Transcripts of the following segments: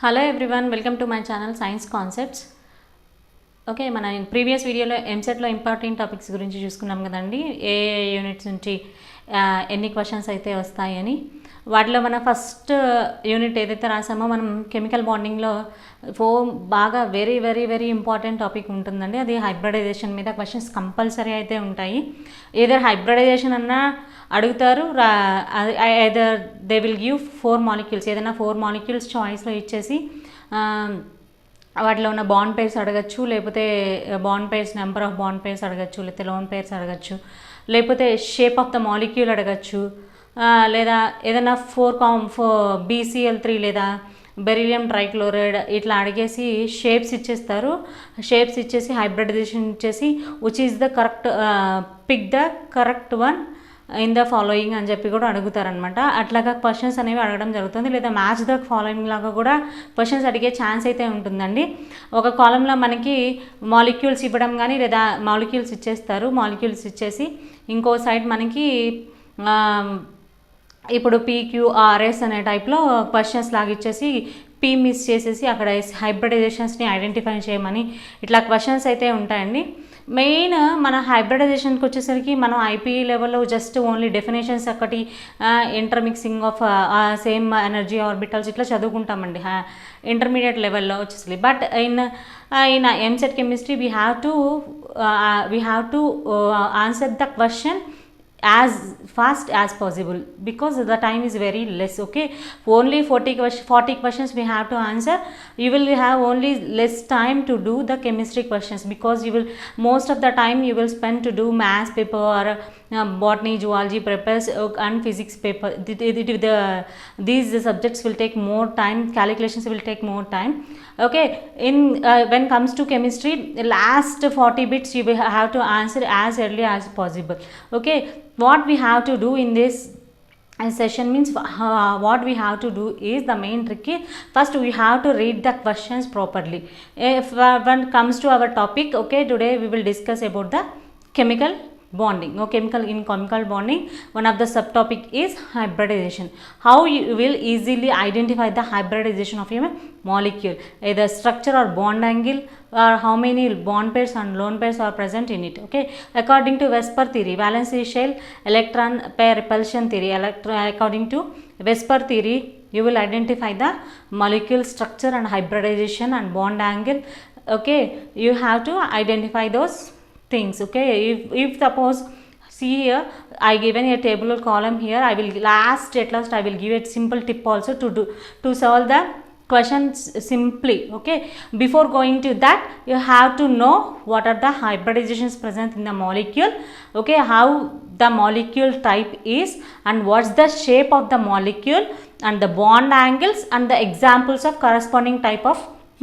Hello everyone, welcome to my channel science concepts. Okay, మన previous వీడియోలో ఎంసెట్లో important topics గురించి చూసుకున్నాం కదండి. ఏ యూనిట్స్ నుంచి ఎన్ని క్వశ్చన్స్ అయితే వస్తాయని. వాటిలో మన ఫస్ట్ యూనిట్ ఏదైతే రాసామో మనం కెమికల్ బాండింగ్లో బాగా very very very important topic ఉంటుందండి. అది హైబ్రిడైజేషన్ మీద క్వశ్చన్స్ కంపల్సరీ అయితే ఉంటాయి. ఏదర్ హైబ్రిడైజేషన్ అన్నా అడుగుతారు, either they will give 4 molecules, ఏదైనా 4 మాలిక్యూల్స్ చాయిస్లో ఇచ్చేసి వాటిలో ఉన్న బాండ్ పేర్స్ అడగచ్చు, లేకపోతే bond pairs number of bond pairs అడగచ్చు, లేకపోతే లోన్ పేర్స్ అడగచ్చు, లేకపోతే షేప్ ఆఫ్ ద మాలిక్యూల్ అడగచ్చు, లేదా ఏదైనా 4 BCl3 లేదా బెరిలియం ట్రైక్లోరైడ్ ఇట్లా అడిగేసి షేప్స్ ఇచ్చేస్తారు. షేప్స్ ఇచ్చేసి హైబ్రిడైజేషన్ ఇచ్చేసి which is the correct, pick the correct one in the following అని చెప్పి కూడా అడుగుతారనమాట. అట్లాగా క్వశ్చన్స్ అనేవి అడగడం జరుగుతుంది. లేదా మ్యాచ్ ద ఫాలోయింగ్ లాగా కూడా క్వశ్చన్స్ అడిగే ఛాన్స్ అయితే ఉంటుందండి. ఒక కాలంలో మనకి మాలిక్యూల్స్ ఇవ్వడం కానీ, లేదా మాలిక్యూల్స్ ఇచ్చేస్తారు. మాలిక్యూల్స్ ఇచ్చేసి ఇంకో సైడ్ మనకి ఇప్పుడు PQRS అనే టైప్లో క్వశ్చన్స్ లాగా ఇచ్చేసి పీ మిస్ చేసేసి అక్కడ హైబ్రిడైజేషన్స్ని ఐడెంటిఫై చేయమని ఇట్లా క్వశ్చన్స్ అయితే ఉంటాయండి. మెయిన్ మన హైబ్రిడైజేషన్కి వచ్చేసరికి మనం ఐపీ లెవెల్లో జస్ట్ ఓన్లీ డెఫినేషన్స్ ఒకటి, intermixing of same energy orbitals ఇట్లా చదువుకుంటామండి ఇంటర్మీడియట్ లెవెల్లో వచ్చేసి. But in EAMCET chemistry we have to answer the question as fast as possible because the time is very less. Okay, only 40 questions we have to answer. You will have only less time to do the chemistry questions because you will most of the time you will spend to do maths paper or botany, zoology papers and physics paper. These subjects will take more time, calculations will take more time. Okay, in when comes to chemistry, last 40 bits you will have to answer as early as possible. Okay, what we have to do in this session means what we have to do is the main trick. First we have to read the questions properly. If when comes to our topic, okay, today we will discuss about the chemical bonding. In chemical bonding, one of the subtopic is hybridization. How you will easily identify the hybridization of a molecule, either structure or bond angle, or how many bond pairs and lone pairs are present in it. Okay, according to Vesper theory, valency shell electron pair repulsion theory, according to Vesper theory, you will identify the molecule structure and hybridization and bond angle. Okay, you have to identify those things. Okay, if suppose see here I given a tabular column here, I will at last I will give a simple tip also to solve the questions simply. Okay, before going to that you have to know what are the hybridizations present in the molecule. Okay, how the molecule type is and what's the shape of the molecule and the bond angles and the examples of corresponding type of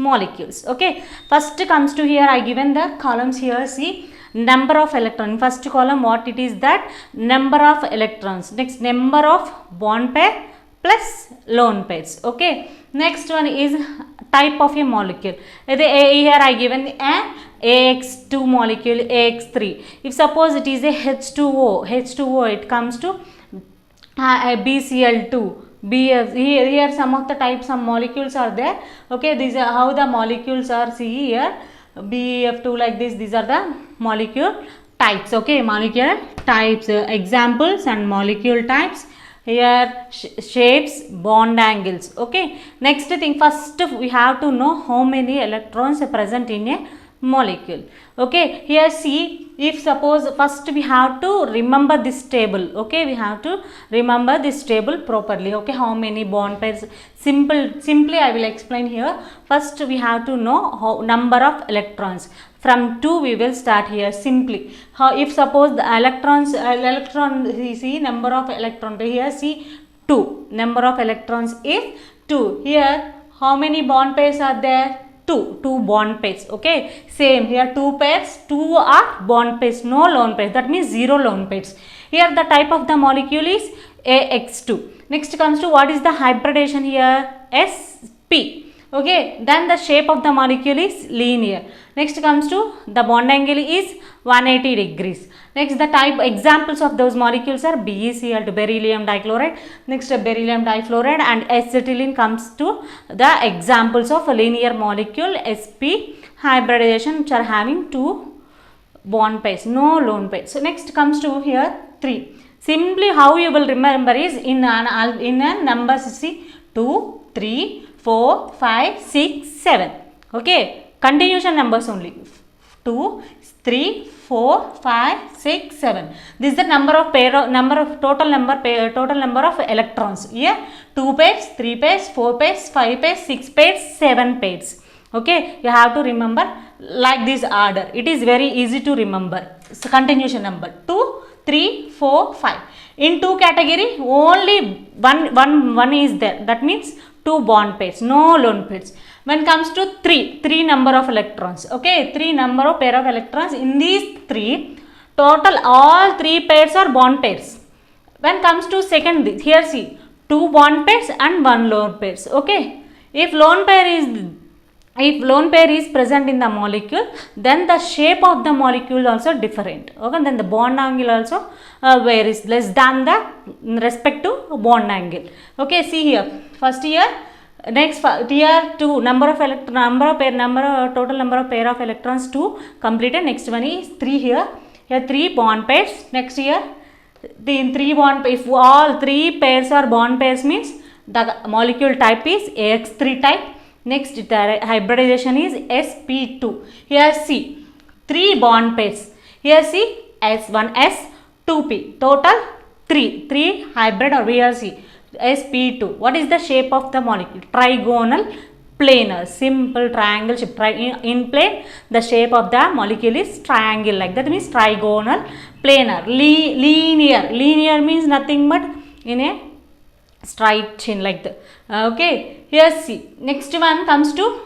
molecules. Okay, first comes to here I given the columns here. See, number of electron, first column what it is, that number of electrons. Next, number of bond pair plus lone pairs. Okay, next one is type of a molecule. Here I given a AX2 molecule, AX3. If suppose it is a H2O, it comes to BCl2, BF. Here some of the types of molecules are there. Okay, these are how the molecules are. See here, BF2 like this, these are the molecule types. Okay, molecular types, examples and molecule types. Here shapes, bond angles. Okay, next thing, first we have to know how many electrons are present in a molecule. Okay, here see, if suppose first we have to remember this table. Okay, we have to remember this table properly. Okay, how many bond pairs, simply I will explain here. First we have to know number of electrons. From 2 we will start here simply. How, if suppose the electron see number of electron here, see 2, number of electrons is 2. Here how many bond pairs are there? 2 bond pairs. Okay, same here, 2 pairs, 2 are bond pairs, no lone pairs, that means 0 lone pairs. Here the type of the molecule is AX2. Next comes to what is the hybridization here, SP. Okay, then the shape of the molecule is linear. Next comes to the bond angle is 180 degrees. Next, the type examples of those molecules are BeCl2, beryllium dichloride. Next, beryllium difluoride and acetylene comes to the examples of a linear molecule sp hybridization which are having two bond pairs, no lone pairs. So next comes to here 3. Simply how you will remember is in a number, see 2, 3, 4, 5, 6, 7. Okay, continuation numbers only. 2, 3, 4, 5, 6, 7. This is the number of total number of electrons. Here 2 pairs, 3 pairs, 4 pairs, 5 pairs, 6 pairs, 7 pairs. Okay, you have to remember like this order. It is very easy to remember. So continuation number 2, 3, 4, 5. In 2 category only one is there. That means 2 bond pairs, no lone pairs. When comes to 3 number of electrons. Okay, 3 number of pair of electrons. In these 3, total all 3 pairs are bond pairs. When comes to second, here see 2 bond pairs and 1 lone pairs. Okay, if lone pair is present in the molecule, then the shape of the molecule also different. Okay, then the bond angle also varies less than the respective bond angle. Okay, see here first here. Next here 2 total number of pair of electrons 2 completed. Next one is 3 here 3 bond pairs. Next here in 3 bond, if all 3 pairs are bond pairs means the molecule type is AX3 type. Next, the hybridization is sp2. Here see 3 bond pairs. Here see S1s 2p. Total 3 hybrid, or here see sp2. What is the shape of the molecule? Trigonal planar, simple triangle shape. In plane the shape of the molecule is triangle, like that means trigonal planar. Linear means nothing but in a straight chin like that. Okay, here see next one comes to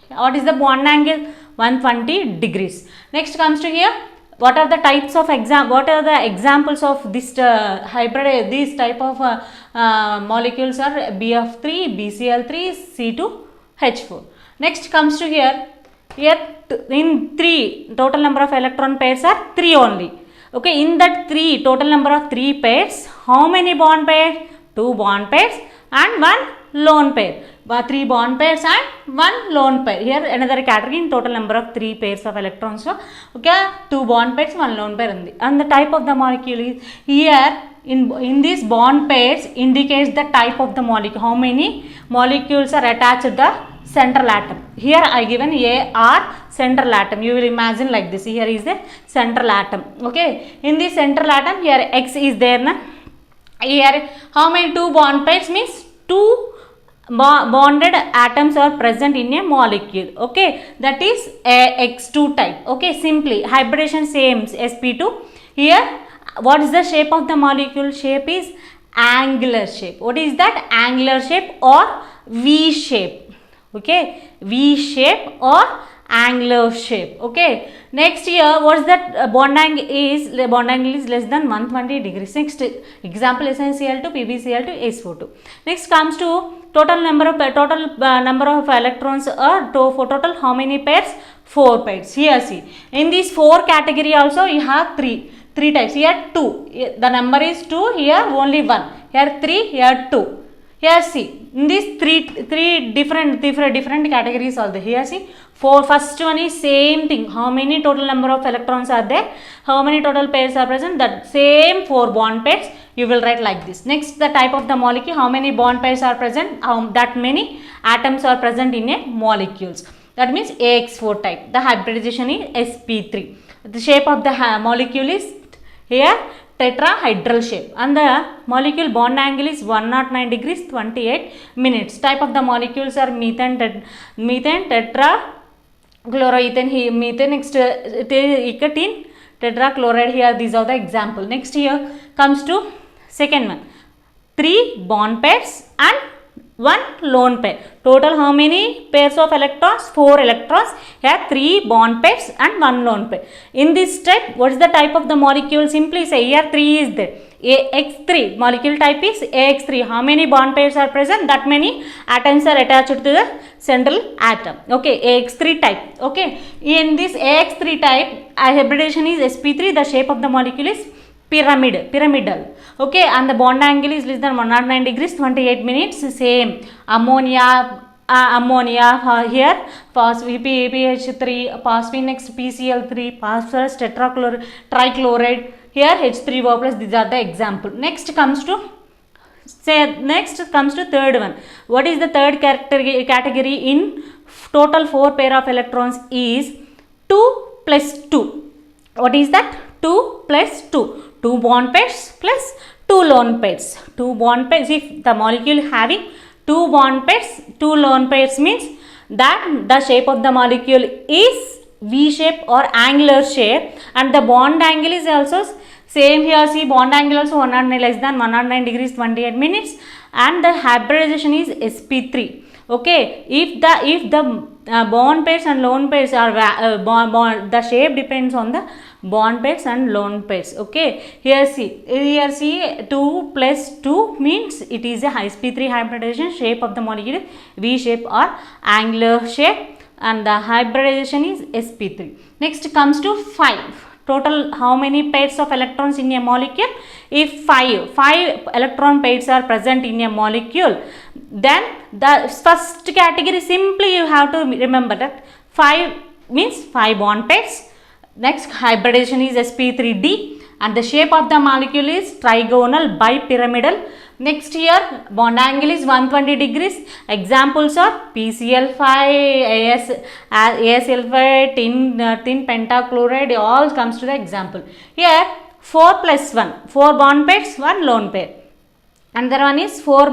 what is the bond angle? 120 degrees. Next comes to here what are the types of examples of this hybrid, these type of molecules are BF3, BCl3, C2H4. Next comes to here in 3 total number of electron pairs are 3 only. Okay, in that 3 total number of 3 pairs, how many bond pairs? 2 bond pairs and 1 lone pair. 3 bond pairs and 1 lone pair. Here another category in total number of 3 pairs of electrons. So, okay, 2 bond pairs, 1 lone pair. And the type of the molecule is here in these bond pairs indicates the type of the molecule. How many molecules are attached to the central atom? Here I given AR central atom. You will imagine like this. Here is the central atom. Okay, in this central atom here X is there na. Here how many 2 bond pairs means 2 bonded atoms are present in a molecule. Okay, that is AX2 type. Okay, simply hybridization same sp2. Here what is the shape of the molecule? Shape is angular shape. What is that? Angular shape or V shape. Okay, V shape or angular shape. Okay, next here what is that bond angle is less than 120 degrees. Next example SnCl2, PbCl2, SO2. Next comes to total number of electrons are for total how many pairs? 4 pairs. Here see in these 4 category also you have 3 types. Here 2, the number is 2, here only 1, here 3, here 2. Here see in these three different categories are there. Here see first one is same thing. How many total number of electrons are there? How many total pairs are present? That same 4 bond pairs you will write like this. Next the type of the molecule. How many bond pairs are present? That many atoms are present in a molecules. That means AX4 type. The hybridization is sp3. The shape of the molecule is here tetrahedral shape and the molecule bond angle is 109 degrees 28 minutes. Type of the molecules are methane, tetrachloroethane, methane, next nicotine, tetrachloride. Here these are the example. Next here comes to second one, 3 bond pairs and 1 lone pair. Total how many pairs of electrons? 4 electrons. Here 3 bond pairs and 1 lone pair. In this type, what is the type of the molecule? Simply say here 3 is there. AX3 molecule type is AX3. How many bond pairs are present? That many atoms are attached to the central atom. Okay, AX3 type. Okay, in this AX3 type, hybridization is sp3. The shape of the molecule is pyramidal. Okay, and the bond angle is less than 109 degrees 28 minutes. Same ammonia here PH3, phosphine, next PCl3, phosphorus, trichloride, here H3O plus. These are the example. Next comes to third one. What is the third category? In total 4 pair of electrons is 2 plus 2. What is that? 2 plus 2. 2 bond pairs plus 2 lone pairs. 2 bond pairs. If the molecule having 2 bond pairs, 2 lone pairs means that the shape of the molecule is V shape or angular shape, and the bond angle is also same here. See, bond angle also 109 less than 109 degrees 28 minutes, and the hybridization is sp3. Okay, if the bond pairs and lone pairs are the shape depends on the bond pairs and lone pairs. Okay, here see 2 plus 2 means it is a sp3 hybridization. Shape of the molecule V shape or angular shape, and the hybridization is sp3. Next comes to 5. Total how many pairs of electrons in a molecule? If 5 electron pairs are present in a molecule, then the first category, simply you have to remember that 5 means 5 bond pairs. Next, hybridization is sp3d, and the shape of the molecule is trigonal bipyramidal. Next, here bond angle is 120 degrees. Examples are PCl5, ASL5, tin pentachloride, all comes to the example. Here 4 plus 1, 4 bond pairs, 1 lone pair. Another one is 4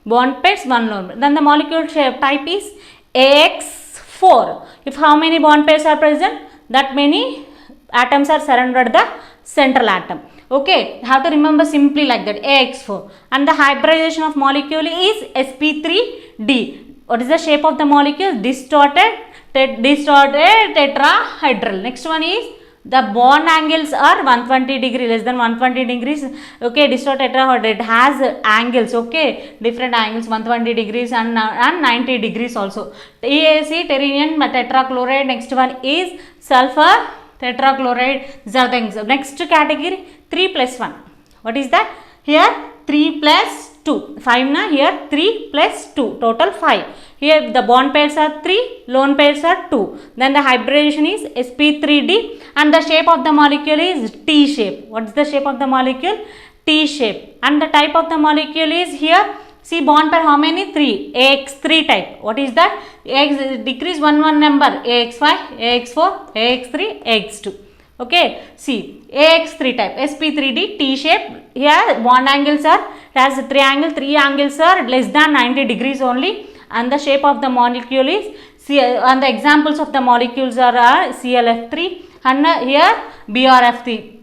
bond pairs, 1 lone pair. Then the molecule shape type is AX4. If how many bond pairs are present, that many atoms are surrounded the central atom. Okay, have to remember simply like that, AX4. And the hybridization of molecule is sp3d. What is the shape of the molecule? Distorted tetrahedral. Next one is the bond angles are 120 degree, less than 120 degrees. Okay, distorted tetrahedral, it has angles. Okay, different angles, 120 degrees and 90 degrees also. TAC, pterinium tetrachloride. Next one is sulfur tetrachloride. These are the examples. Next category 3 plus 1. What is that? Here 3 plus 2. 5 na, here 3 plus 2. Total 5. Here the bond pairs are 3, lone pairs are 2. Then the hybridization is sp3d, and the shape of the molecule is T shape. What is the shape of the molecule? T shape. And the type of the molecule is here. See, bond pair how many? 3. AX3 type. What is that? AX decrease one number. AX5, AX4, AX3, AX2. Okay, see, AX3 type, sp3d, T shape. Here bond angles are, has 3 angles are less than 90 degrees only, and the shape of the molecule is and the examples of the molecules are ClF3 and here BrF3.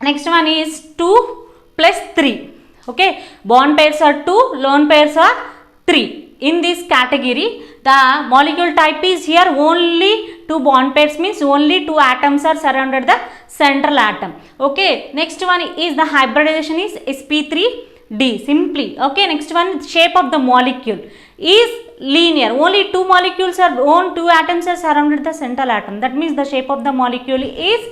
Next one is 2 plus 3. Okay, bond pairs are 2, lone pairs are 3. In this category, the molecule type is here only 2 bond pairs, means only 2 atoms are surrounded the central atom. Okay, next one is the hybridization is sp3d, simply. Okay, next one, shape of the molecule is linear. Only 2 molecules are, 2 atoms are surrounded the central atom. That means the shape of the molecule is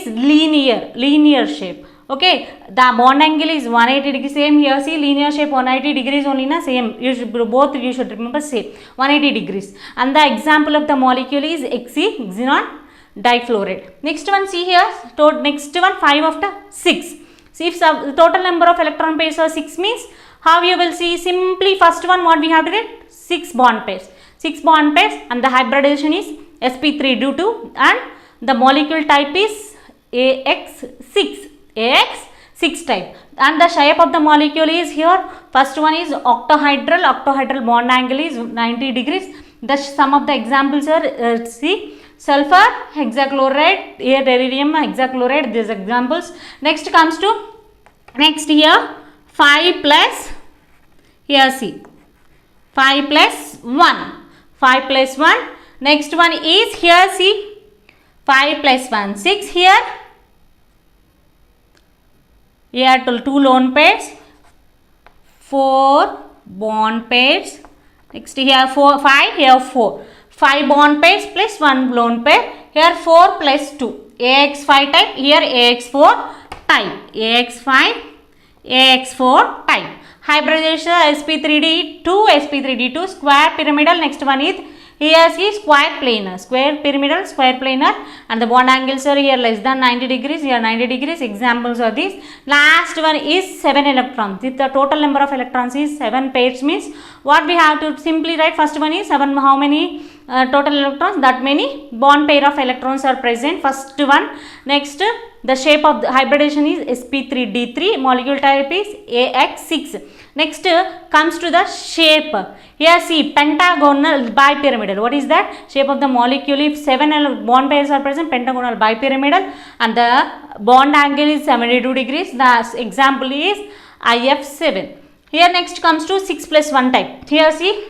linear shape. Okay, the bond angle is 180 degrees. Same here, see, linear shape 180 degrees only na, same. You should remember same 180 degrees. And the example of the molecule is xenon difluoride. Next one, see here, next one 5 after 6. See, if the total number of electron pairs are 6 means, how you will see? Simply first one, what we have to get? 6 bond pairs. 6 bond pairs, and the hybridization is sp3d2, and the molecule type is AX6 type, and the shape of the molecule is here. First one is octahedral bond angle is 90 degrees. The sum of the examples are see, sulfur hexachloride, here beryllium hexachloride, these examples. Next comes to here 5 plus, here see 5 plus 1. Next one is here, see, 5 plus 1, 6 here. Here two lone pairs, 4 bond pairs. Next here 4, 5, here 4. 5 bond pairs plus 1 lone pair. Here 4 plus 2. AX5 type, here AX4 type. AX5, AX4 type. Hybridization sp3d2, sp3d2 square pyramidal. Next one is here is square planar, square pyramidal, square planar, and the bond angles are here less than 90 degrees, here 90 degrees. Examples are these. Last one is 7 electrons. If the total number of electrons is 7 pairs, means what we have to simply write, first one is 7, how many total electrons, that many bond pair of electrons are present, first one. Next, the shape of the hybridization is sp3d3, molecule type is AX6. Next comes to the shape. Here see, pentagonal bipyramidal. What is that? Shape of the molecule, if 7 bond pairs are present, pentagonal bipyramidal, and the bond angle is 72 degrees. The example is IF7. Here next comes to 6 plus 1 type. Here see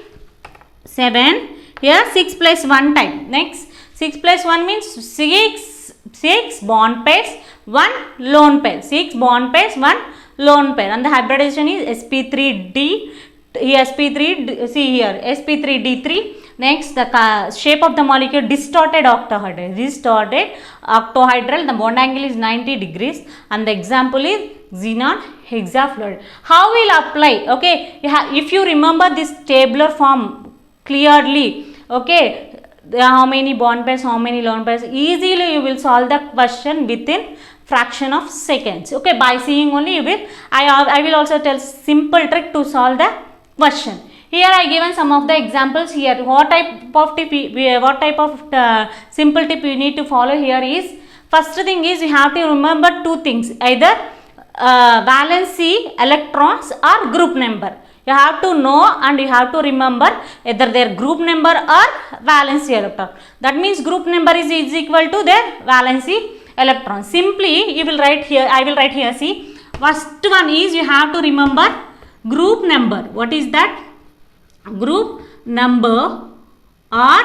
7, here 6 plus 1 type. Next 6 plus 1 means 6 bond pairs, 1 lone pair. 6 bond pairs, 1 lone pair, and the hybridization is sp3d, sp3, see here sp3d3. Next, the shape of the molecule distorted octahedral, the bond angle is 90 degrees, and the example is xenon hexafluoride. How will apply? Okay, if you remember this tabular form clearly, okay, how many bond pairs, how many lone pairs, easily you will solve the question within fraction of seconds. Okay, by seeing only you will. I will also tell simple trick to solve the question. Here I given some of the examples here. What type of simple tip you need to follow here is, first thing is you have to remember two things, either valency electrons or group number. You have to know and you have to remember either their group number or valency electron. That means group number is equal to their valency electron. Simply you will write here, I will write here, see, first one is you have to remember group number. What is that? Group number, or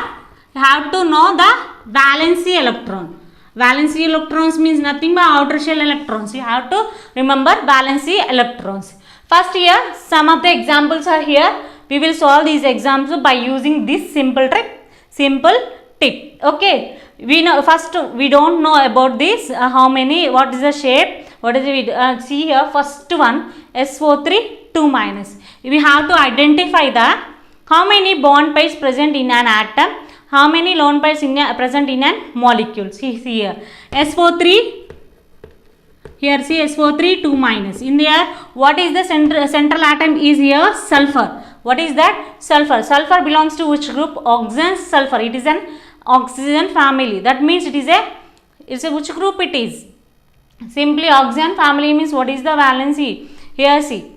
you have to know the valency electron. Valency electrons means nothing but outer shell electrons. You have to remember valency electrons. First here some of the examples are here. We will solve these examples by using this simple trick, simple tip. Okay, we know first we don't know about this, how many, what is the shape, what is it, see here first one SO3 2 minus. We have to identify the how many bond pairs present in an atom, how many lone pairs present in an molecule. See here SO3, here see SO3 2 minus. In there what is the central atom is here sulfur. What is that? Sulfur. Sulfur belongs to which group? Oxygen sulfur. It is an oxygen family. That means it is a which group it is? Simply oxygen family means what is the valency? Here see,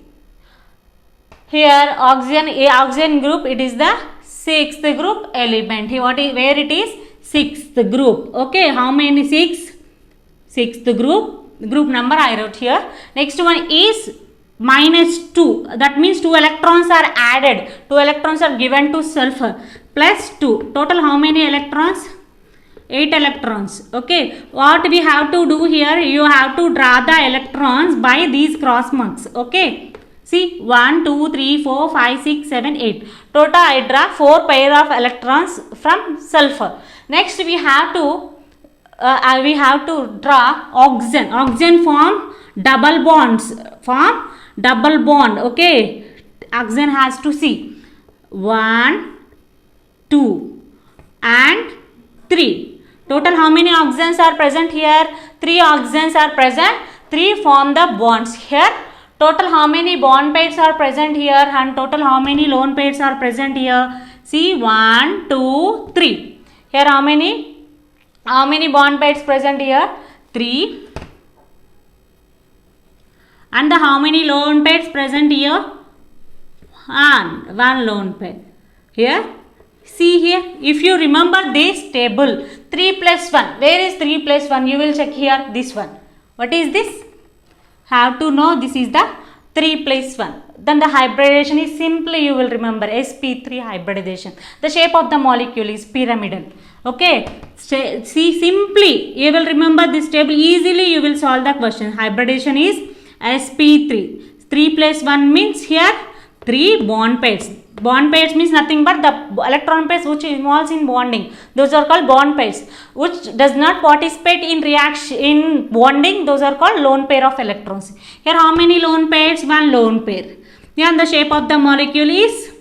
here oxygen group, it is the 6th group element. Here what is, where it is? 6th group. Okay, how many? 6th group number I wrote here. Next one is -2. That means 2 electrons are added, 2 electrons are given to sulfur, plus 2. Total how many electrons? 8 electrons. Okay, what we have to do here, you have to draw the electrons by these cross marks. Okay, see 1 2 3 4 5 6 7 8. Total I draw 4 pair of electrons from sulfur. Next we have to draw oxygen. Oxygen form double bonds, double bond. Okay, oxygen has to see 1 2 and 3. Total how many oxygens are present here? 3 oxygens are present. 3 form the bonds here. Total how many bond pairs are present here, and total how many lone pairs are present here? See 1 2 3. Here how many bond pairs present here? 3. And the how many lone pairs present here? 1 lone pair. Here see here, if you remember this table, 3 plus 1, where is 3 plus 1? You will check here, this one. What is this? Have to know this is the 3 plus 1. Then the hybridization is simply, you will remember sp3 hybridization. The shape of the molecule is pyramidal. Okay, see simply you will remember this table, easily you will solve the question. Hybridization is sp3. 3 plus 1 means here 3 bond pairs. Bond pairs means nothing but the electron pairs which involves in bonding. Those are called bond pairs. Which does not participate in reaction in bonding. Those are called lone pair of electrons. Here how many lone pairs? One lone pair. And the shape of the molecule is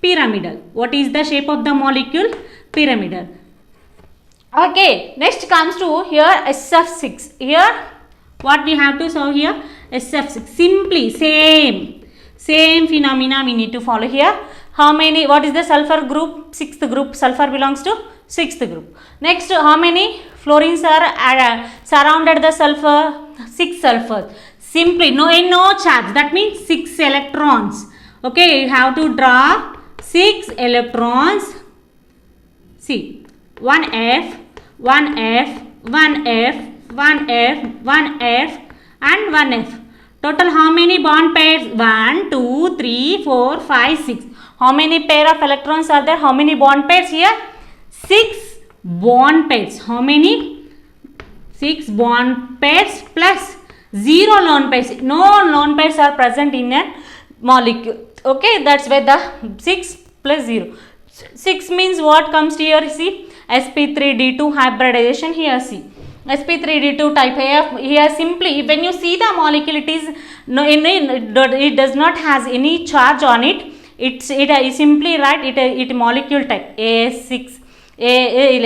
pyramidal. What is the shape of the molecule? Pyramidal. Okay, next comes to here SF6. Here what we have to solve here? SF6. Simply same phenomena we need to follow here. How many, what is the sulfur group? 6th group. Sulfur belongs to 6th group. Next, how many fluorines are surrounded the sulfur? 6 sulfur. Simply no charge, that means 6 electrons. Okay, you have to draw 6 electrons. See, 1f, 1f, 1f, 1f, 1f and 1f. Total how many bond pairs? 1, 2, 3, 4, 5, 6. How many pair of electrons are there? How many bond pairs here? 6 bond pairs. How many? 6 bond pairs plus 0 lone pairs. No lone pairs are present in a molecule. Okay, that's why the 6 plus 0. 6 means what comes here? See, sp3d2 hybridization here. See, sp3d2 type here simply when you see the molecule, it is no, it does not has any charge on it. It is simply right, it molecule type as6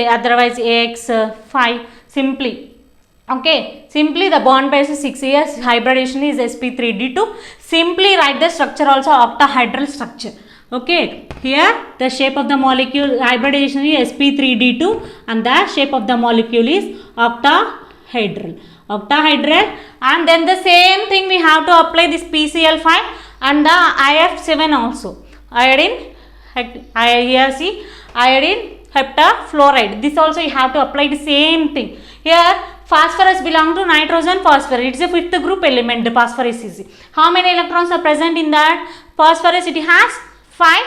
otherwise ax5 simply. Okay, simply the bond pairs is 6 here. Hybridization is sp3d2. Simply write the structure also, octahedral structure. Okay, here the shape of the molecule hybridization is sp3d2 and the shape of the molecule is octahedral. And then the same thing we have to apply this PCl5 and the IF7 also. Iodine, here see, iodine heptafluoride. This also you have to apply the same thing. Here phosphorus belong to nitrogen phosphorus. It is a 5th group element, the phosphorus is. How many electrons are present in that? Phosphorus, it has 5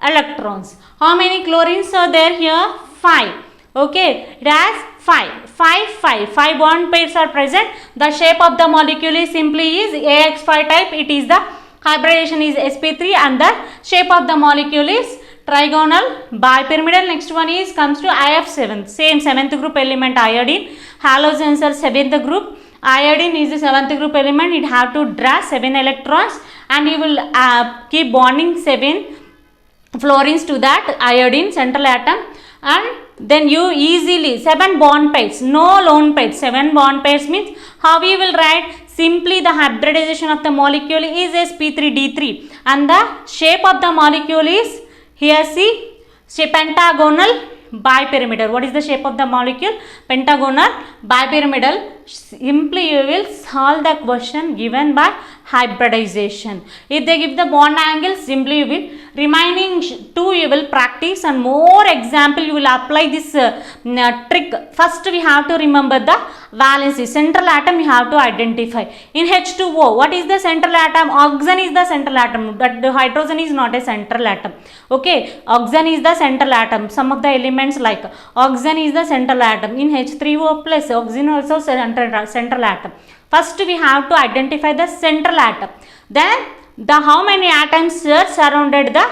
electrons. How many chlorines are there here? 5. Okay, it has 5 bond pairs are present. The shape of the molecule is simply is AX5 type. It is the hybridization is sp3 and the shape of the molecule is trigonal bipyramidal. Next one is comes to IF7. Same 7th group element iodine. Halogens are 7th group. Iodine is the 7th group element. It have to draw 7 electrons and you will keep bonding 7 fluorines to that iodine central atom, and then you easily 7 bond pairs, no lone pairs. 7 bond pairs means how we will write? Simply the hybridization of the molecule is sp3d3 and the shape of the molecule is here see pentagonal bipyramidal. What is the shape of the molecule? Pentagonal bipyramidal. Simply you will solve the question given by hybridization. If they give the bond angle, simply you will remaining 2 you will practice and more example you will apply this trick. First we have to remember the valency. Central atom you have to identify. In H2O, what is the central atom? Oxygen is the central atom, but the hydrogen is not a central atom. Okay, oxygen is the central atom. Some of the elements like oxygen is the central atom. In H3O plus, oxygen also central atom. First we have to identify the central atom. Then the how many atoms are surrounded the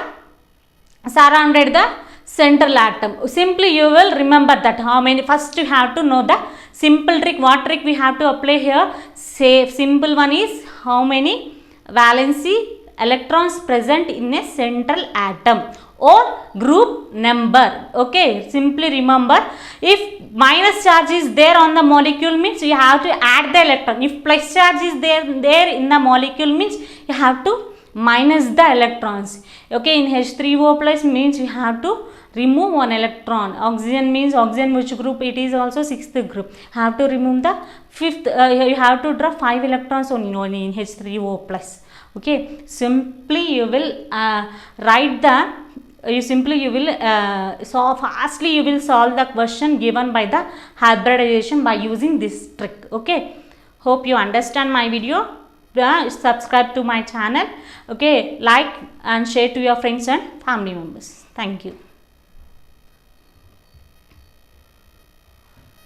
central atom. Simply you will remember that how many. First you have to know the simple trick. What trick we have to apply here? Say simple one is how many valency electrons present in a central atom or group number. Okay, simply remember, if minus charge is there on the molecule means you have to add the electron. If plus charge is there in the molecule means you have to minus the electrons. Okay, in H3O plus means you have to remove one electron. Oxygen means oxygen which group? It is also 6th group. Have to remove the 5th. You have to draw 5 electrons only in H3O plus. Okay, simply you will write the so fastly you will solve the question given by the hybridization by using this trick. Okay, hope you understand my video. Subscribe to my channel. Okay, like and share to your friends and family members. Thank you.